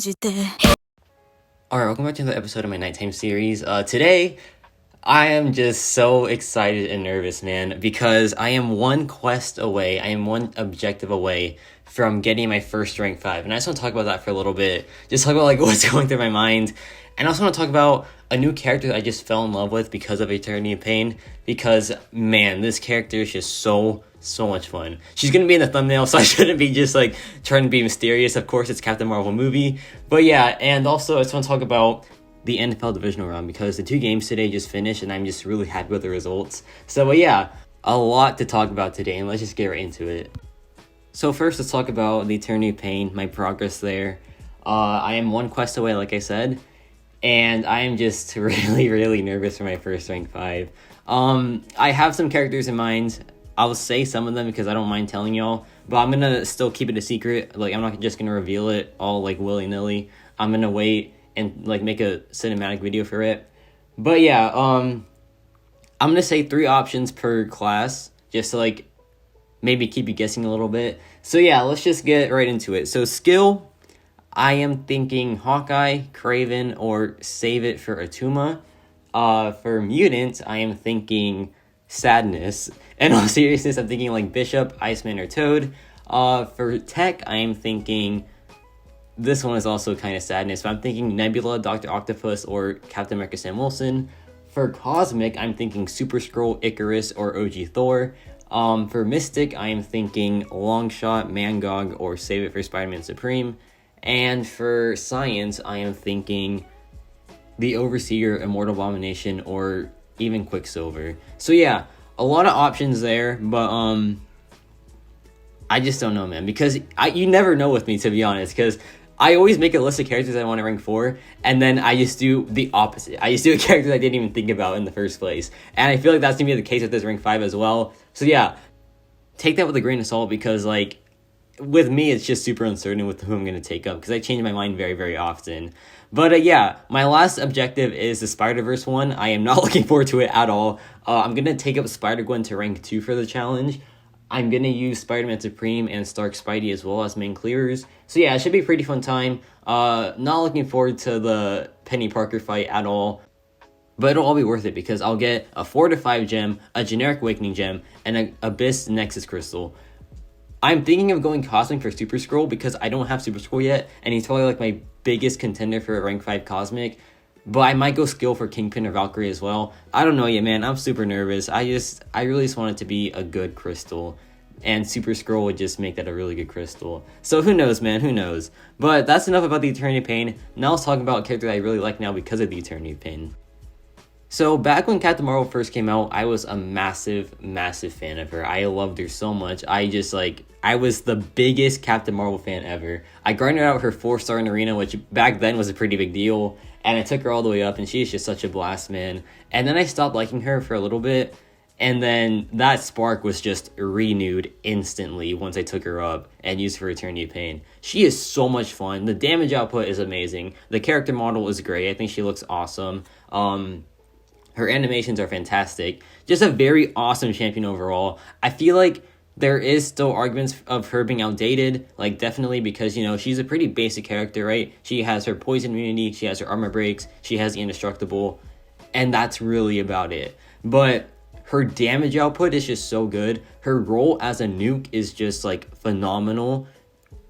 Alright, welcome back to another episode of my nighttime series. Today, I am just so excited and nervous, man, because I am one quest away, I am one objective away from getting my first rank 5. And I just want to talk about that for a little bit, just talk about like what's going through my mind. And I also want to talk about a new character that I just fell in love with because of Eternity of Pain, because, man, this character is just so much fun. She's gonna be in the thumbnail, so I shouldn't be just like trying to be mysterious. Of course, it's Captain Marvel movie. But yeah, and also I just want to talk about the NFL Divisional Round because the 2 games today just finished and I'm just really happy with the results. So yeah, a lot to talk about today, and let's just get right into it. So first, let's talk about the Eternity of Pain, my progress there. I am one quest away, like I said, and I am just really nervous for my first rank 5. I have some characters in mind. I'll say some of them because I don't mind telling y'all, but I'm gonna still keep it a secret. Like, I'm not just gonna reveal it all like willy-nilly. I'm gonna wait and like make a cinematic video for it. But yeah, I'm gonna say 3 options per class just to like maybe keep you guessing a little bit. So yeah, let's just get right into it. So skill, I am thinking Hawkeye, Kraven, or save it for Atuma. For mutant, I am thinking Sadness. In all seriousness, I'm thinking like Bishop, Iceman, or Toad. For tech, I am thinking this one is also kind of Sadness, but I'm thinking Nebula, Dr. Octopus, or Captain America Sam Wilson. For cosmic, I'm thinking Super Skrull, Icarus, or OG Thor. For mystic, I am thinking Longshot, Mangog, or save it for Spider-Man Supreme. And for science, I am thinking the Overseer, Immortal Abomination, or even Quicksilver. So yeah, a lot of options there, but I just don't know, man, because you never know with me, to be honest, because I always make a list of characters I want to rank 4, and then I just do the opposite. I just do a character I didn't even think about in the first place, and I feel like that's gonna be the case with this rank 5 as well. So yeah, take that with a grain of salt, because like with me, it's just super uncertain with who I'm going to take up because I change my mind very often. But yeah, my last objective is the Spider-Verse one. I am not looking forward to it at all. I'm going to take up Spider-Gwen to rank 2 for the challenge. I'm going to use Spider-Man Supreme and Stark Spidey as well as main clearers. So yeah, it should be a pretty fun time. Not looking forward to the Penny Parker fight at all. But it'll all be worth it because I'll get a 4 to 5 gem, a generic Awakening gem, and an Abyss Nexus Crystal. I'm thinking of going Cosmic for Super Skrull because I don't have Super Skrull yet, and he's probably like my biggest contender for a rank 5 Cosmic. But I might go Skill for Kingpin or Valkyrie as well. I don't know yet, man. I'm super nervous. I really just want it to be a good crystal, and Super Skrull would just make that a really good crystal. So who knows, man? Who knows? But that's enough about the Eternity of Pain. Now let's talk about a character that I really like now because of the Eternity of Pain. So back when Captain Marvel first came out, I was a massive fan of her. I loved her so much. I was the biggest Captain Marvel fan ever. I garnered out her 4-star in Arena, which back then was a pretty big deal. And I took her all the way up, and she's just such a blast, man. And then I stopped liking her for a little bit. And then that spark was just renewed instantly once I took her up and used her for Eternity of Pain. She is so much fun. The damage output is amazing. The character model is great. I think she looks awesome. Her animations are fantastic. Just a very awesome champion overall. I feel like there is still arguments of her being outdated, like definitely because, you know, she's a pretty basic character, right? She has her poison immunity, she has her armor breaks, she has the indestructible, and that's really about it. But her damage output is just so good. Her role as a nuke is just like phenomenal.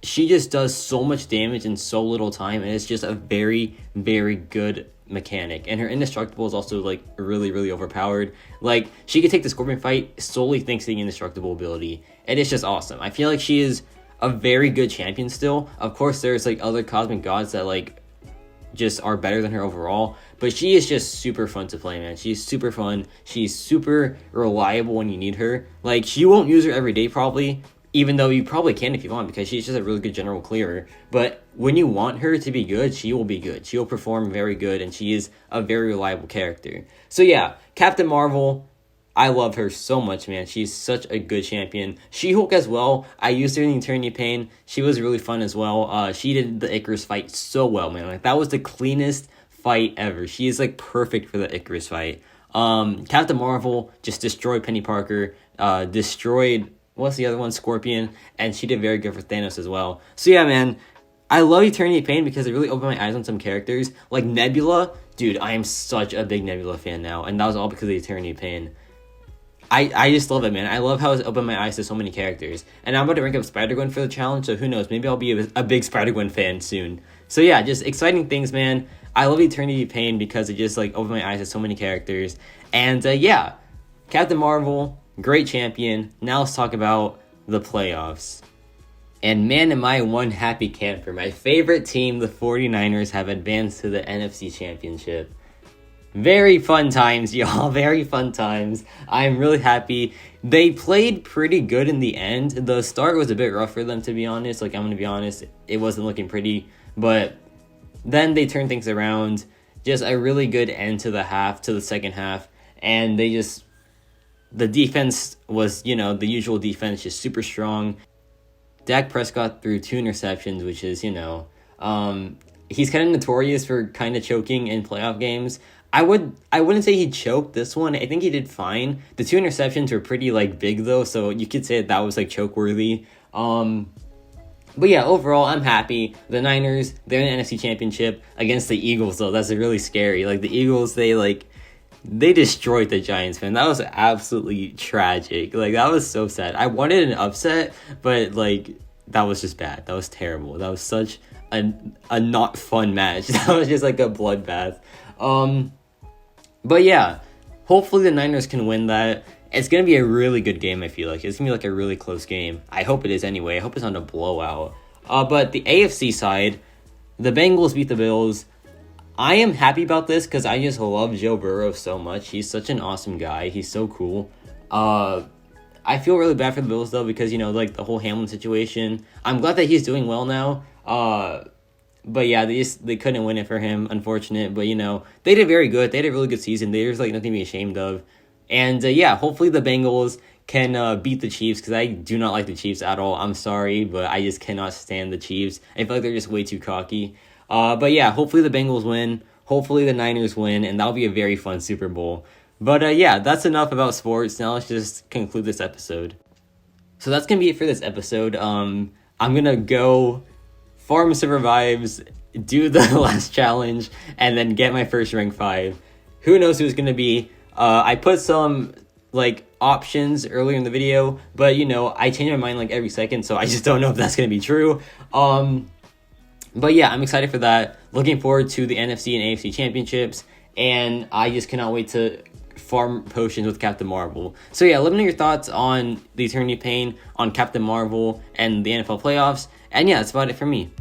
She just does so much damage in so little time, and it's just a very good mechanic. And her indestructible is also like really overpowered. Like, she could take the Scorpion fight solely thanks to the indestructible ability, and it's just awesome. I feel like she is a very good champion still. Of course, there's like other cosmic gods that like just are better than her overall, but she is just super fun to play, man. She's super fun. She's super reliable when you need her. Like, you won't use her every day probably, even though you probably can if you want, because she's just a really good general clearer. But when you want her to be good, she will be good. She will perform very good, and she is a very reliable character. So yeah, Captain Marvel, I love her so much, man. She's such a good champion. She-Hulk as well. I used her in Eternity of Pain. She was really fun as well. She did the Icarus fight so well, man. Like, that was the cleanest fight ever. She is like perfect for the Icarus fight. Captain Marvel just destroyed Penny Parker, destroyed, what's the other one? Scorpion, and she did very good for Thanos as well. So yeah, man, I love Eternity of Pain because it really opened my eyes on some characters. Like Nebula, dude, I am such a big Nebula fan now, and that was all because of Eternity of Pain. I just love it, man. I love how it's opened my eyes to so many characters. And I'm about to rank up Spider-Gwen for the challenge, so who knows? Maybe I'll be a big Spider-Gwen fan soon. So yeah, just exciting things, man. I love Eternity of Pain because it just, like, opened my eyes to so many characters. And, yeah, Captain Marvel, great champion. Now let's talk about the playoffs. And man, am I one happy camper. My favorite team, the 49ers, have advanced to the NFC Championship. Very fun times, y'all. Very fun times. I'm really happy. They played pretty good in the end. The start was a bit rough for them, to be honest. Like, I'm going to be honest. It wasn't looking pretty. But then they turned things around. Just a really good end to the second half. And the defense was, the usual defense, just super strong. Dak Prescott threw 2 interceptions, which is, he's kind of notorious for kind of choking in playoff games. I wouldn't say he choked this one. I think he did fine. The 2 interceptions were pretty, like, big, though, so you could say that was, like, choke-worthy. But yeah, overall, I'm happy. The Niners, they're in the NFC Championship against the Eagles, though. That's really scary. Like, the Eagles, they destroyed the Giants, man. That was absolutely tragic. Like, that was so sad. I wanted an upset, but, like, that was just bad. That was terrible. That was such a not fun match. That was just, like, a bloodbath. But yeah, hopefully the Niners can win that. It's going to be a really good game, I feel like. It's going to be like a really close game. I hope it is anyway. I hope it's not a blowout. But the AFC side, the Bengals beat the Bills. I am happy about this because I just love Joe Burrow so much. He's such an awesome guy. He's so cool. I feel really bad for the Bills, though, because, like, the whole Hamlin situation. I'm glad that he's doing well now. But yeah, they couldn't win it for him, unfortunate. But, they did very good. They had a really good season. There's, like, nothing to be ashamed of. And, yeah, hopefully the Bengals can beat the Chiefs, because I do not like the Chiefs at all. I'm sorry, but I just cannot stand the Chiefs. I feel like they're just way too cocky. But, yeah, hopefully the Bengals win. Hopefully the Niners win, and that'll be a very fun Super Bowl. But, yeah, that's enough about sports. Now let's just conclude this episode. So that's going to be it for this episode. I'm going to go farm some revives, do the last challenge, and then get my first rank 5. Who knows who it's going to be? I put some, like, options earlier in the video, but, I change my mind, like, every second, so I just don't know if that's going to be true. But, yeah, I'm excited for that. Looking forward to the NFC and AFC championships, and I just cannot wait to farm potions with Captain Marvel. So, yeah, let me know your thoughts on the Eternity of Pain, on Captain Marvel, and the NFL playoffs. And, yeah, that's about it for me.